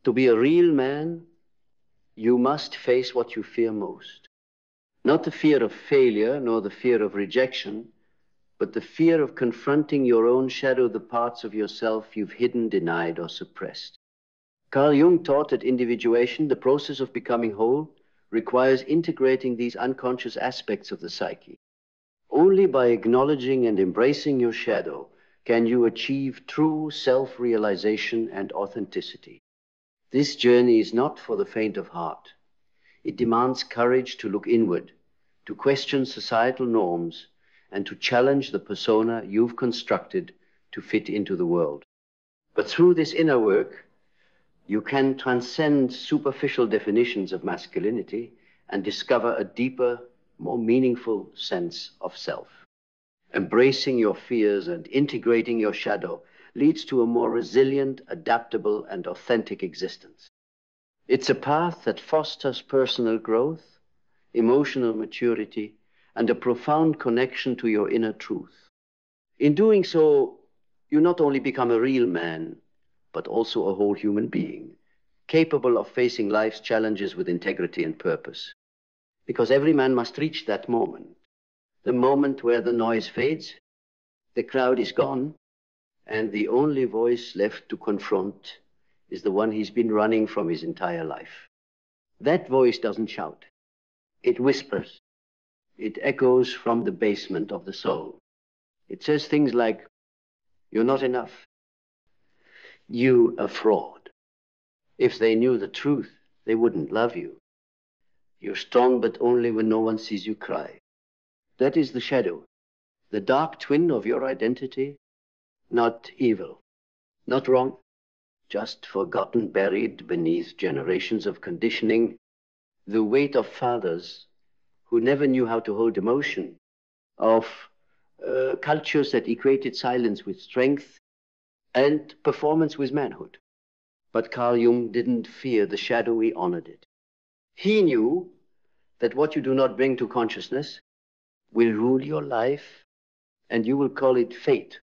To be a real man, you must face what you fear most. Not the fear of failure, nor the fear of rejection, but the fear of confronting your own shadow, the parts of yourself you've hidden, denied, or suppressed. Carl Jung taught that individuation, the process of becoming whole, requires integrating these unconscious aspects of the psyche. Only by acknowledging and embracing your shadow can you achieve true self-realization and authenticity. This journey is not for the faint of heart. It demands courage to look inward, to question societal norms, and to challenge the persona you've constructed to fit into the world. But through this inner work, you can transcend superficial definitions of masculinity and discover a deeper, more meaningful sense of self. Embracing your fears and integrating your shadow leads to a more resilient, adaptable, and authentic existence. It's a path that fosters personal growth, emotional maturity, and a profound connection to your inner truth. In doing so, you not only become a real man, but also a whole human being, capable of facing life's challenges with integrity and purpose. Because every man must reach that moment, the moment where the noise fades, the crowd is gone, and the only voice left to confront is the one he's been running from his entire life. That voice doesn't shout. It whispers. It echoes from the basement of the soul. It says things like, "You're not enough. You a fraud. If they knew the truth, they wouldn't love you. You're strong, but only when no one sees you cry." That is the shadow, the dark twin of your identity. Not evil, not wrong, just forgotten, buried beneath generations of conditioning, the weight of fathers who never knew how to hold emotion, of cultures that equated silence with strength and performance with manhood. But Carl Jung didn't fear the shadow, he honored it. He knew that what you do not bring to consciousness will rule your life, and you will call it fate.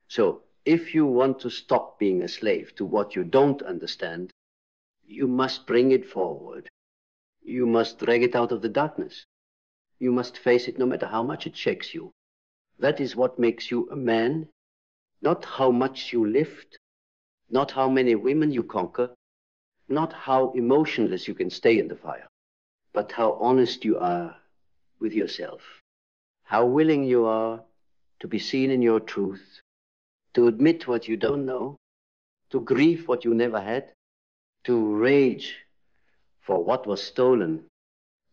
So if you want to stop being a slave to what you don't understand, you must bring it forward. You must drag it out of the darkness. You must face it no matter how much it shakes you. That is what makes you a man, not how much you lift, not how many women you conquer, not how emotionless you can stay in the fire, but how honest you are with yourself, how willing you are to be seen in your truth, to admit what you don't know, to grieve what you never had, to rage for what was stolen,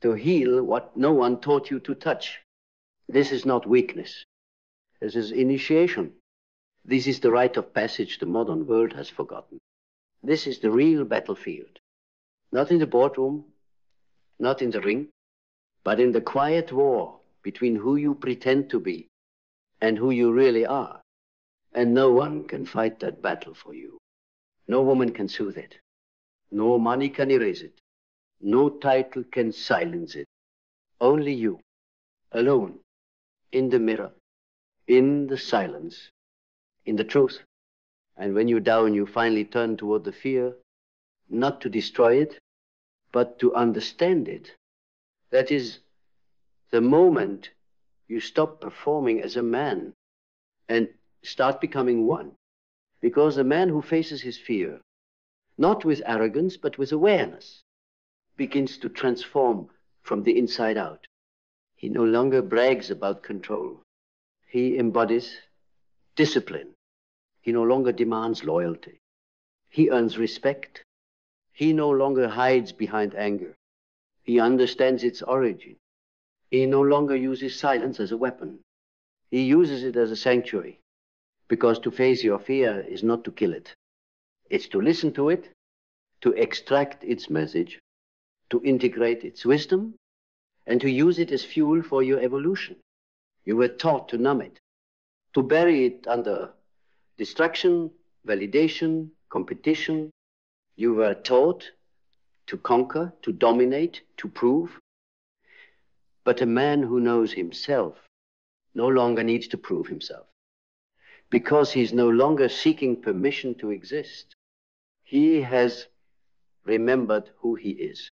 to heal what no one taught you to touch. This is not weakness. This is initiation. This is the rite of passage the modern world has forgotten. This is the real battlefield. Not in the boardroom, not in the ring, but in the quiet war between who you pretend to be and who you really are. And no one can fight that battle for you. No woman can soothe it. No money can erase it. No title can silence it. Only you, alone, in the mirror, in the silence, in the truth. And when you're down, you finally turn toward the fear, not to destroy it, but to understand it. That is the moment you stop performing as a man and start becoming one. Because the man who faces his fear, not with arrogance, but with awareness, begins to transform from the inside out. He no longer brags about control. He embodies discipline. He no longer demands loyalty. He earns respect. He no longer hides behind anger. He understands its origin. He no longer uses silence as a weapon. He uses it as a sanctuary. Because to face your fear is not to kill it. It's to listen to it, to extract its message, to integrate its wisdom, and to use it as fuel for your evolution. You were taught to numb it, to bury it under distraction, validation, competition. You were taught to conquer, to dominate, to prove. But a man who knows himself no longer needs to prove himself, because he's no longer seeking permission to exist. He has remembered who he is.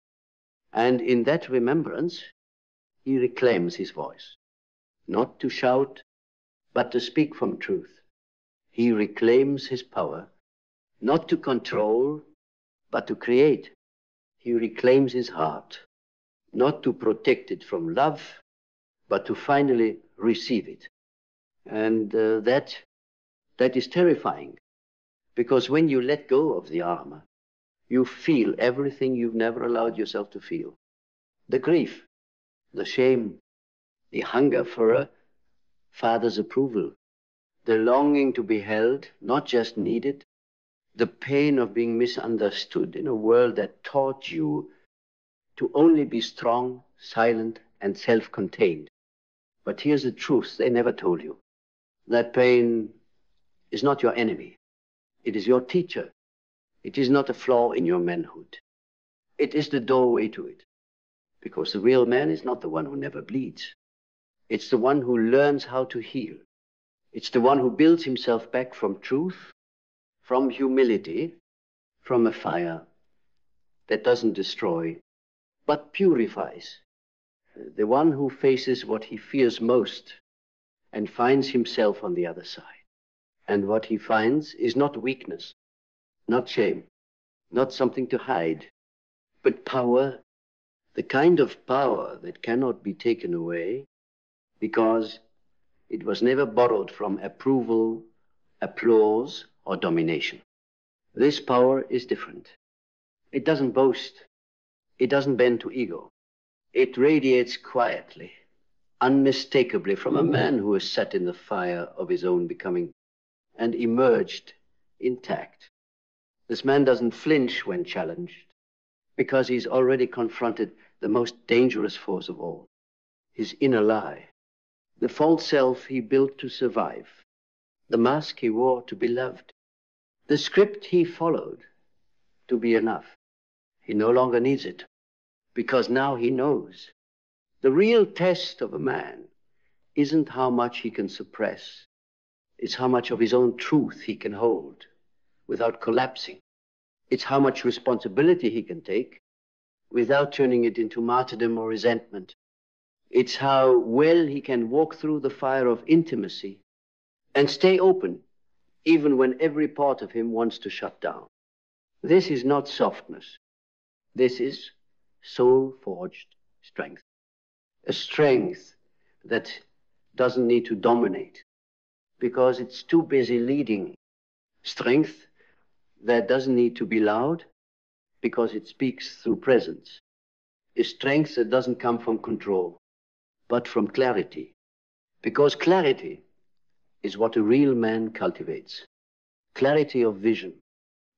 And in that remembrance, he reclaims his voice, not to shout, but to speak from truth. He reclaims his power, not to control, but to create. He reclaims his heart, not to protect it from love, but to finally receive it. And that is terrifying, because when you let go of the armor, you feel everything you've never allowed yourself to feel. The grief, the shame, the hunger for a father's approval, the longing to be held, not just needed, the pain of being misunderstood in a world that taught you to only be strong, silent, and self-contained. But here's the truth they never told you. That pain is not your enemy. It is your teacher. It is not a flaw in your manhood. It is the doorway to it. Because the real man is not the one who never bleeds. It's the one who learns how to heal. It's the one who builds himself back from truth, from humility, from a fire that doesn't destroy, but purifies. The one who faces what he fears most and finds himself on the other side. And what he finds is not weakness, not shame, not something to hide, but power, the kind of power that cannot be taken away because it was never borrowed from approval, applause, or domination. This power is different. It doesn't boast. It doesn't bend to ego. It radiates quietly, unmistakably from a man who has sat in the fire of his own becoming and emerged intact. This man doesn't flinch when challenged because he's already confronted the most dangerous force of all, his inner lie, the false self he built to survive, the mask he wore to be loved, the script he followed to be enough. He no longer needs it because now he knows. The real test of a man isn't how much he can suppress. It's how much of his own truth he can hold without collapsing. It's how much responsibility he can take without turning it into martyrdom or resentment. It's how well he can walk through the fire of intimacy and stay open even when every part of him wants to shut down. This is not softness. This is soul-forged strength. A strength that doesn't need to dominate because it's too busy leading. Strength that doesn't need to be loud because it speaks through presence. A strength that doesn't come from control, but from clarity. Because clarity is what a real man cultivates. Clarity of vision,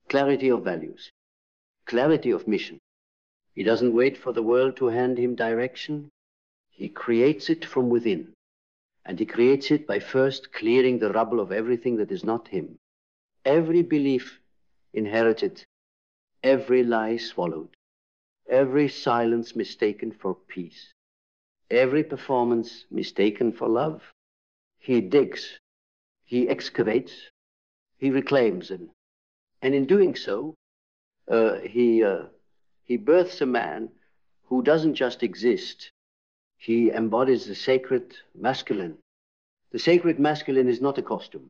clarity of values, clarity of mission. He doesn't wait for the world to hand him direction. He creates it from within. And he creates it by first clearing the rubble of everything that is not him. Every belief inherited, every lie swallowed, every silence mistaken for peace, every performance mistaken for love. He digs, he excavates, he reclaims them. And in doing so, he births a man who doesn't just exist. He embodies the sacred masculine. The sacred masculine is not a costume.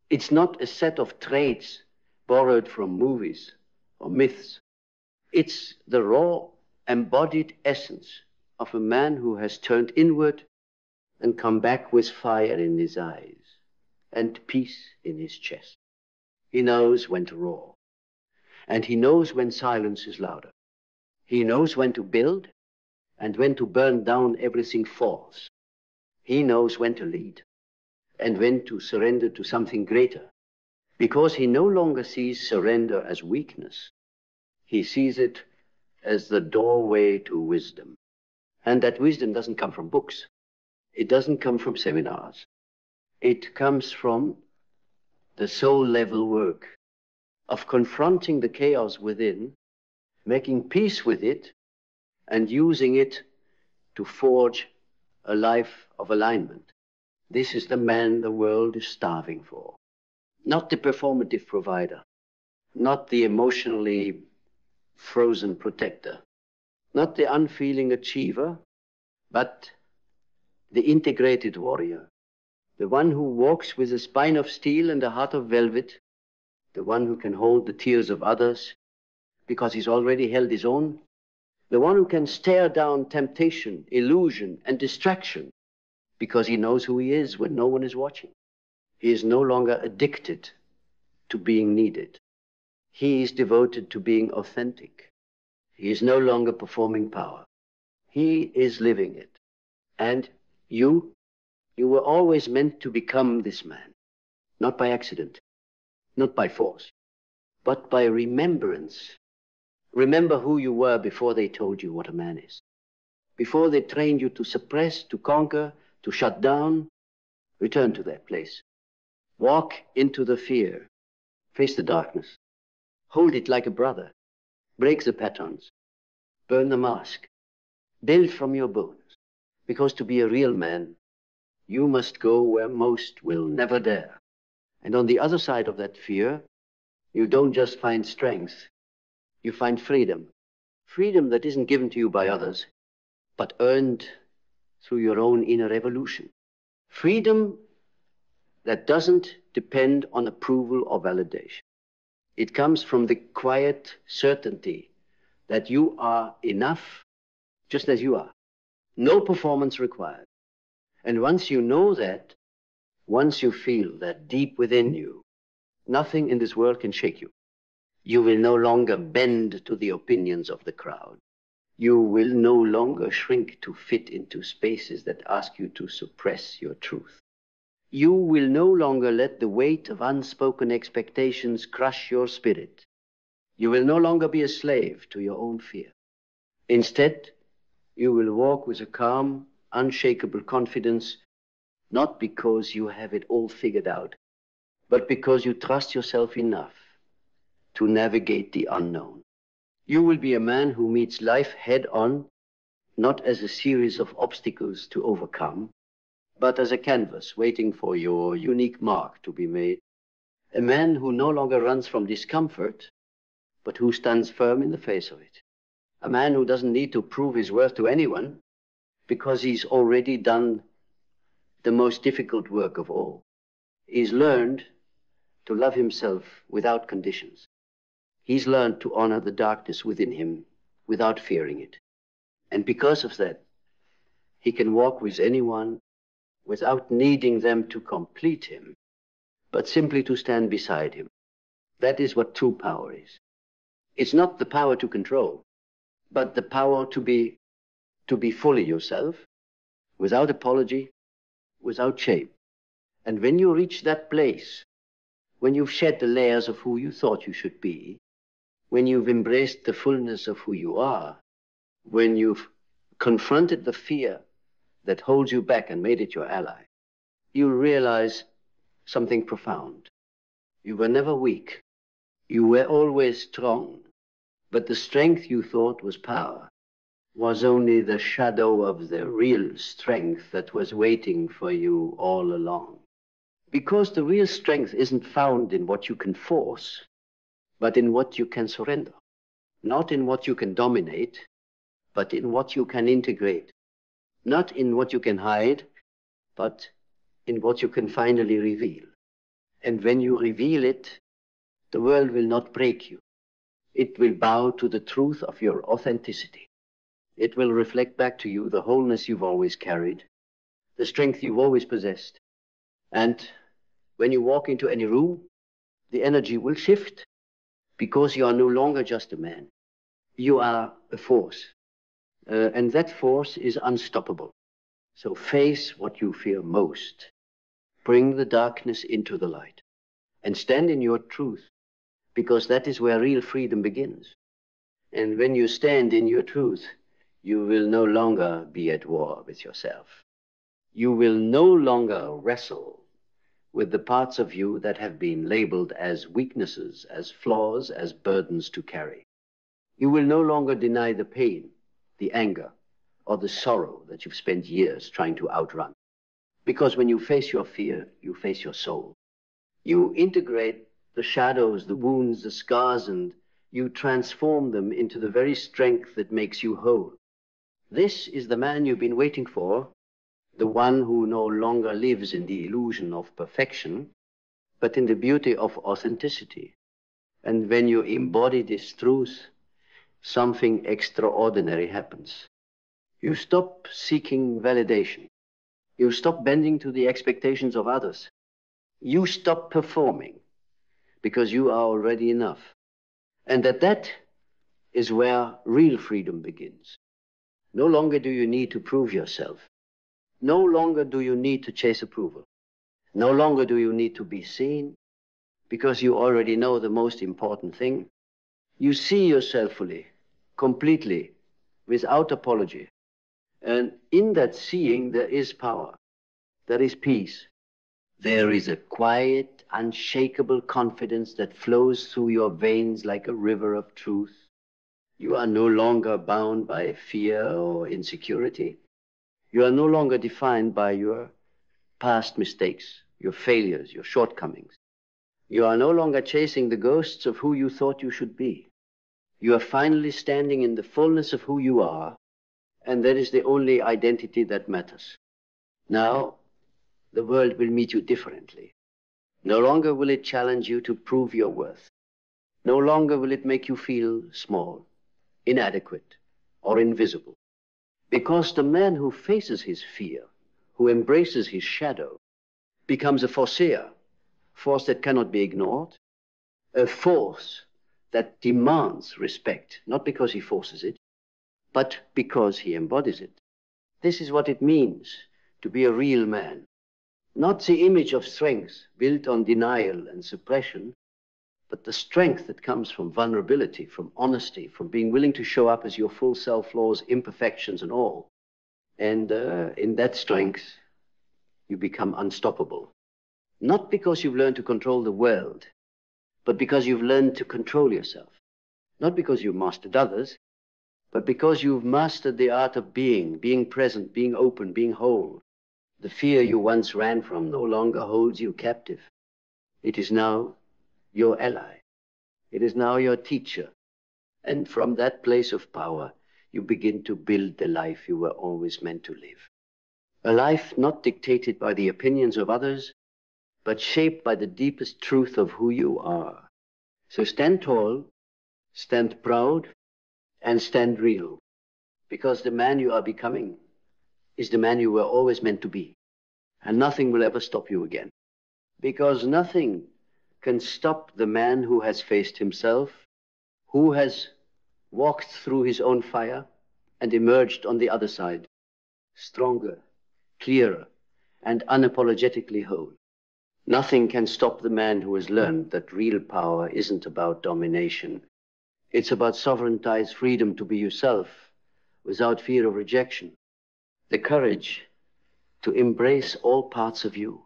It's not a set of traits borrowed from movies or myths. It's the raw, embodied essence of a man who has turned inward and come back with fire in his eyes and peace in his chest. He knows when to roar, and he knows when silence is louder. He knows when to build and when to burn down everything false. He knows when to lead and when to surrender to something greater, because he no longer sees surrender as weakness. He sees it as the doorway to wisdom. And that wisdom doesn't come from books. It doesn't come from seminars. It comes from the soul-level work of confronting the chaos within, making peace with it, and using it to forge a life of alignment. This is the man the world is starving for. Not the performative provider, not the emotionally frozen protector. Not the unfeeling achiever, but the integrated warrior. The one who walks with a spine of steel and a heart of velvet. The one who can hold the tears of others because he's already held his own. The one who can stare down temptation, illusion, and distraction because he knows who he is when no one is watching. He is no longer addicted to being needed. He is devoted to being authentic. He is no longer performing power. He is living it. And you were always meant to become this man, not by accident, not by force, but by remembrance. Remember who you were before they told you what a man is. Before they trained you to suppress, to conquer, to shut down. Return to that place. Walk into the fear. Face the darkness. Hold it like a brother. Break the patterns. Burn the mask. Build from your bones. Because to be a real man, you must go where most will never dare. And on the other side of that fear, you don't just find strength. You find freedom. Freedom that isn't given to you by others, but earned through your own inner evolution. Freedom that doesn't depend on approval or validation. It comes from the quiet certainty that you are enough just as you are. No performance required. And once you know that, once you feel that deep within you, nothing in this world can shake you. You will no longer bend to the opinions of the crowd. You will no longer shrink to fit into spaces that ask you to suppress your truth. You will no longer let the weight of unspoken expectations crush your spirit. You will no longer be a slave to your own fear. Instead, you will walk with a calm, unshakable confidence, not because you have it all figured out, but because you trust yourself enough to navigate the unknown. You will be a man who meets life head on, not as a series of obstacles to overcome, but as a canvas waiting for your unique mark to be made. A man who no longer runs from discomfort, but who stands firm in the face of it. A man who doesn't need to prove his worth to anyone because he's already done the most difficult work of all. He's learned to love himself without conditions. He's learned to honor the darkness within him without fearing it. And because of that, he can walk with anyone without needing them to complete him, but simply to stand beside him. That is what true power is. It's not the power to control, but the power to be fully yourself, without apology, without shame. And when you reach that place, when you've shed the layers of who you thought you should be, when you've embraced the fullness of who you are, when you've confronted the fear that holds you back and made it your ally, you'll realize something profound. You were never weak. You were always strong. But the strength you thought was power was only the shadow of the real strength that was waiting for you all along. Because the real strength isn't found in what you can force, but in what you can surrender. Not in what you can dominate, but in what you can integrate. Not in what you can hide, but in what you can finally reveal. And when you reveal it, the world will not break you. It will bow to the truth of your authenticity. It will reflect back to you the wholeness you've always carried, the strength you've always possessed. And when you walk into any room, the energy will shift because you are no longer just a man. You are a force. And that force is unstoppable. So face what you fear most. Bring the darkness into the light. And stand in your truth, because that is where real freedom begins. And when you stand in your truth, you will no longer be at war with yourself. You will no longer wrestle with the parts of you that have been labeled as weaknesses, as flaws, as burdens to carry. You will no longer deny the pain, the anger, or the sorrow that you've spent years trying to outrun. Because when you face your fear, you face your soul. You integrate the shadows, the wounds, the scars, and you transform them into the very strength that makes you whole. This is the man you've been waiting for, the one who no longer lives in the illusion of perfection, but in the beauty of authenticity. And when you embody this truth, something extraordinary happens. You stop seeking validation. You stop bending to the expectations of others. You stop performing because you are already enough. And that is where real freedom begins. No longer do you need to prove yourself. No longer do you need to chase approval. No longer do you need to be seen, because you already know the most important thing. You see yourself fully, completely, without apology. And in that seeing, there is power. There is peace. There is a quiet, unshakable confidence that flows through your veins like a river of truth. You are no longer bound by fear or insecurity. You are no longer defined by your past mistakes, your failures, your shortcomings. You are no longer chasing the ghosts of who you thought you should be. You are finally standing in the fullness of who you are, and that is the only identity that matters. Now, the world will meet you differently. No longer will it challenge you to prove your worth. No longer will it make you feel small, inadequate, or invisible. Because the man who faces his fear, who embraces his shadow, becomes a force that cannot be ignored, a force that demands respect, not because he forces it, but because he embodies it. This is what it means to be a real man. Not the image of strength built on denial and suppression, but the strength that comes from vulnerability, from honesty, from being willing to show up as your full self, flaws, imperfections, and all. And in that strength, you become unstoppable. Not because you've learned to control the world, but because you've learned to control yourself. Not because you've mastered others, but because you've mastered the art of being present, being open, being whole. The fear you once ran from no longer holds you captive. It is now your ally. It is now your teacher. And from that place of power, you begin to build the life you were always meant to live. A life not dictated by the opinions of others, but shaped by the deepest truth of who you are. So stand tall, stand proud, and stand real. Because the man you are becoming is the man you were always meant to be. And nothing will ever stop you again. Because nothing can stop the man who has faced himself, who has walked through his own fire and emerged on the other side, stronger, clearer, and unapologetically whole. Nothing can stop the man who has learned that real power isn't about domination. It's about sovereignty's freedom to be yourself without fear of rejection. The courage to embrace all parts of you,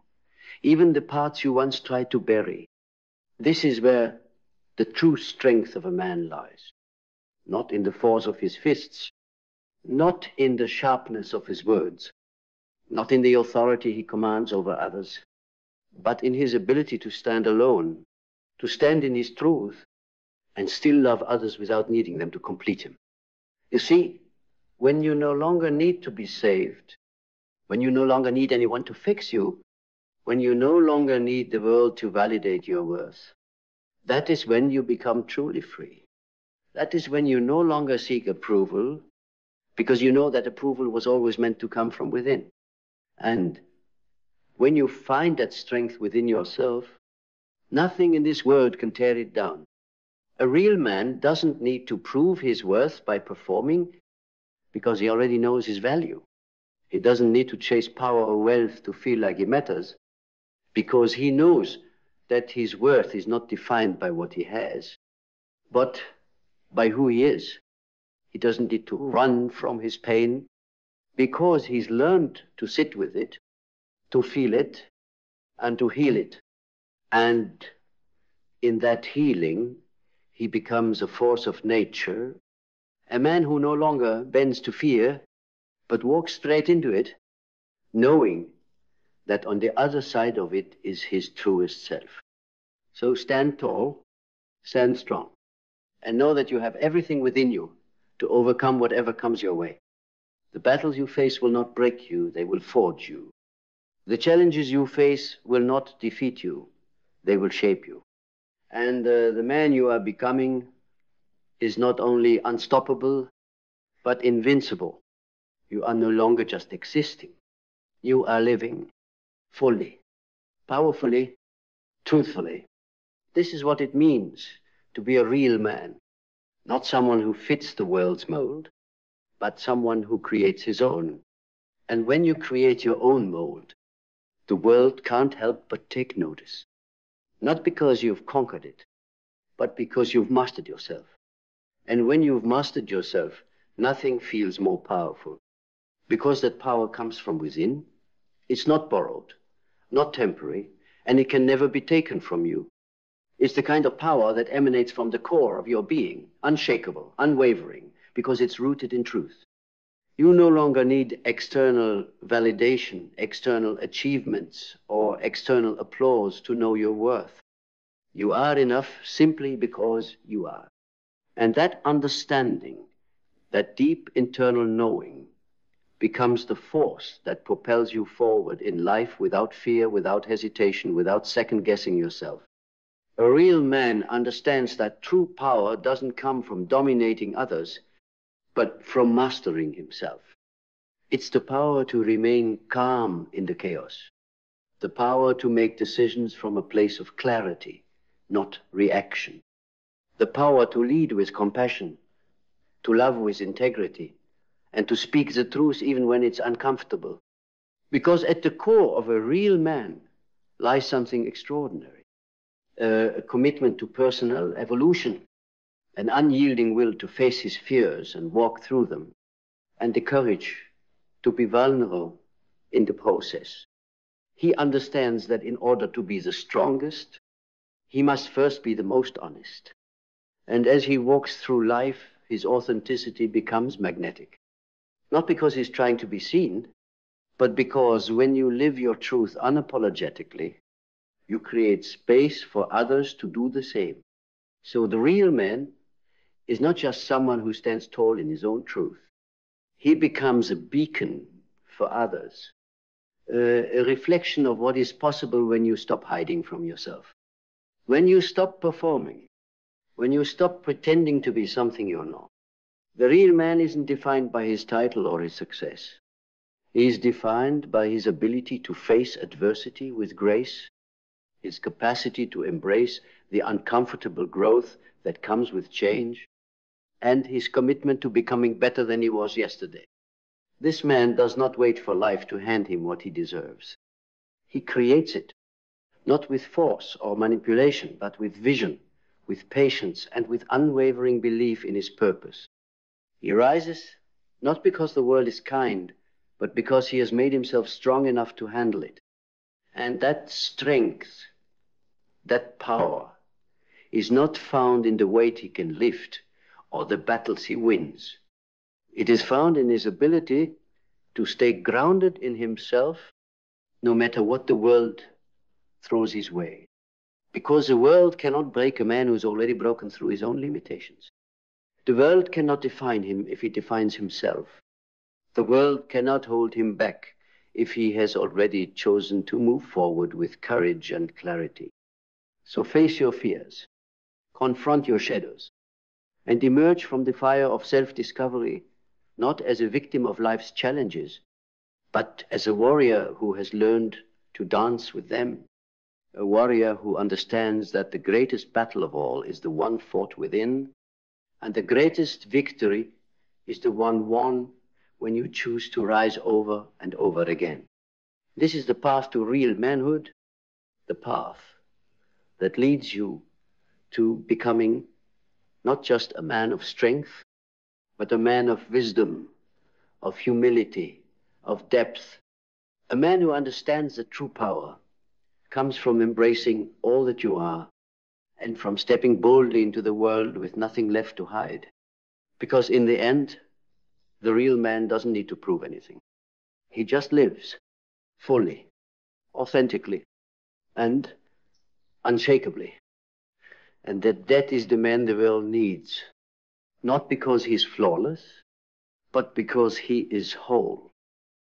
even the parts you once tried to bury. This is where the true strength of a man lies. Not in the force of his fists, not in the sharpness of his words, not in the authority he commands over others, but in his ability to stand alone, to stand in his truth, and still love others without needing them to complete him. You see, when you no longer need to be saved, when you no longer need anyone to fix you, when you no longer need the world to validate your worth, that is when you become truly free. That is when you no longer seek approval, because you know that approval was always meant to come from within. And when you find that strength within yourself, nothing in this world can tear it down. A real man doesn't need to prove his worth by performing, because he already knows his value. He doesn't need to chase power or wealth to feel like he matters, because he knows that his worth is not defined by what he has, but by who he is. He doesn't need to run from his pain, because he's learned to sit with it, to feel it, and to heal it. And in that healing, he becomes a force of nature, a man who no longer bends to fear, but walks straight into it, knowing that on the other side of it is his truest self. So stand tall, stand strong, and know that you have everything within you to overcome whatever comes your way. The battles you face will not break you, they will forge you. The challenges you face will not defeat you, they will shape you. And the man you are becoming is not only unstoppable, but invincible. You are no longer just existing. You are living fully, powerfully, truthfully. This is what it means to be a real man. Not someone who fits the world's mold, but someone who creates his own. And when you create your own mold, the world can't help but take notice. Not because you've conquered it, but because you've mastered yourself. And when you've mastered yourself, nothing feels more powerful. Because that power comes from within, it's not borrowed, not temporary, and it can never be taken from you. It's the kind of power that emanates from the core of your being, unshakable, unwavering, because it's rooted in truth. You no longer need external validation, external achievements, or external applause to know your worth. You are enough simply because you are. And that understanding, that deep internal knowing, becomes the force that propels you forward in life without fear, without hesitation, without second-guessing yourself. A real man understands that true power doesn't come from dominating others, but from mastering himself. It's the power to remain calm in the chaos, the power to make decisions from a place of clarity, not reaction, the power to lead with compassion, to love with integrity, and to speak the truth even when it's uncomfortable. Because at the core of a real man lies something extraordinary, a commitment to personal evolution, an unyielding will to face his fears and walk through them, and the courage to be vulnerable in the process. He understands that in order to be the strongest, he must first be the most honest. And as he walks through life, his authenticity becomes magnetic. Not because he's trying to be seen, but because when you live your truth unapologetically, you create space for others to do the same. So the real man is not just someone who stands tall in his own truth. He becomes a beacon for others, a reflection of what is possible when you stop hiding from yourself. When you stop performing, when you stop pretending to be something you're not. The real man isn't defined by his title or his success. He is defined by his ability to face adversity with grace, his capacity to embrace the uncomfortable growth that comes with change, and his commitment to becoming better than he was yesterday. This man does not wait for life to hand him what he deserves. He creates it, not with force or manipulation, but with vision, with patience, and with unwavering belief in his purpose. He rises not because the world is kind, but because he has made himself strong enough to handle it. And that strength, that power, is not found in the weight he can lift or the battles he wins. It is found in his ability to stay grounded in himself no matter what the world throws his way. Because the world cannot break a man who's already broken through his own limitations. The world cannot define him if he defines himself. The world cannot hold him back if he has already chosen to move forward with courage and clarity. So face your fears, confront your shadows, and emerge from the fire of self-discovery, not as a victim of life's challenges, but as a warrior who has learned to dance with them, a warrior who understands that the greatest battle of all is the one fought within, and the greatest victory is the one won when you choose to rise over and over again. This is the path to real manhood, the path that leads you to becoming not just a man of strength, but a man of wisdom, of humility, of depth. A man who understands that true power comes from embracing all that you are and from stepping boldly into the world with nothing left to hide. Because in the end, the real man doesn't need to prove anything. He just lives fully, authentically, and unshakably. and that is the man the world needs. Not because he's flawless, but because he is whole.